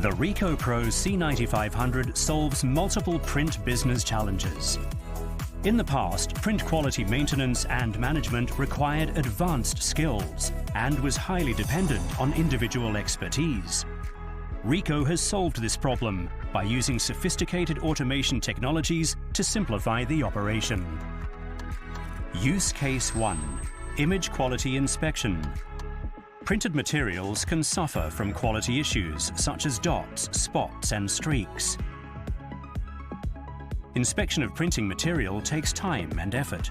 The Ricoh Pro C9500 solves multiple print business challenges. In the past, print quality maintenance and management required advanced skills and was highly dependent on individual expertise. Ricoh has solved this problem by using sophisticated automation technologies to simplify the operation. Use Case 1: Image Quality Inspection. Printed materials can suffer from quality issues such as dots, spots and streaks. Inspection of printing material takes time and effort.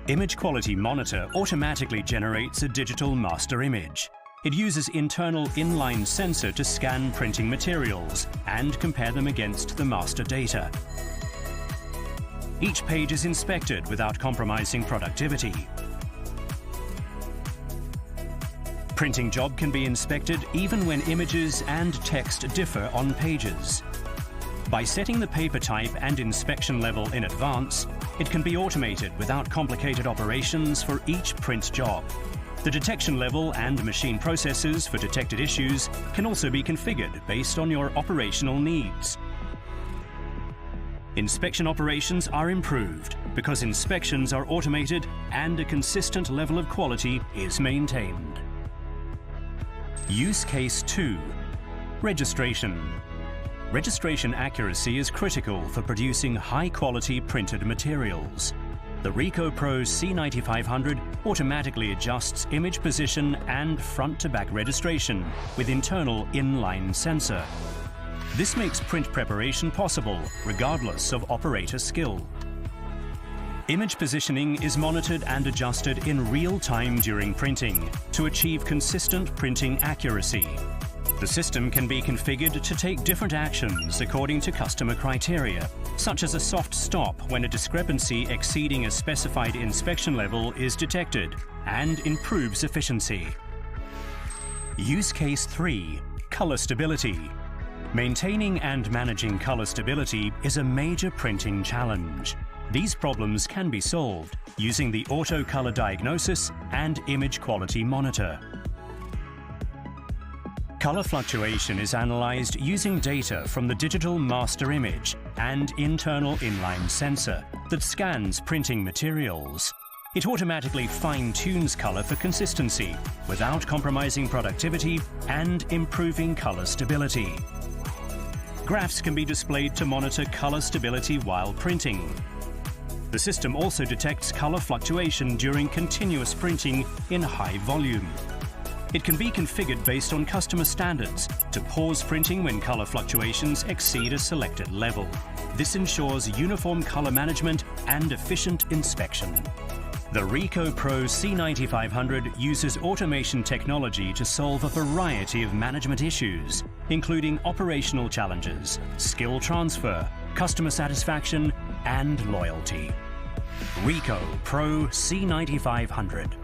Image Quality Monitor automatically generates a digital master image. It uses internal inline sensor to scan printing materials and compare them against the master data. Each page is inspected without compromising productivity. Printing job can be inspected even when images and text differ on pages. By setting the paper type and inspection level in advance, it can be automated without complicated operations for each print job. The detection level and machine processes for detected issues can also be configured based on your operational needs. Inspection operations are improved because inspections are automated and a consistent level of quality is maintained. Use Case 2: Registration. Registration accuracy is critical for producing high-quality printed materials. The Ricoh Pro C9500 automatically adjusts image position and front-to-back registration with internal inline sensor. This makes print preparation possible regardless of operator skill. Image positioning is monitored and adjusted in real time during printing to achieve consistent printing accuracy. The system can be configured to take different actions according to customer criteria, such as a soft stop when a discrepancy exceeding a specified inspection level is detected, and improves efficiency. Use Case 3: Color Stability. Maintaining and managing color stability is a major printing challenge. These problems can be solved using the auto color diagnosis and image quality monitor. Color fluctuation is analyzed using data from the digital master image and internal inline sensor that scans printing materials. It automatically fine-tunes color for consistency without compromising productivity and improving color stability. Graphs can be displayed to monitor color stability while printing. The system also detects color fluctuation during continuous printing in high volume. It can be configured based on customer standards to pause printing when color fluctuations exceed a selected level. This ensures uniform color management and efficient inspection. The Ricoh Pro C9500 uses automation technology to solve a variety of management issues, including operational challenges, skill transfer, customer satisfaction, and loyalty. Ricoh Pro C9500.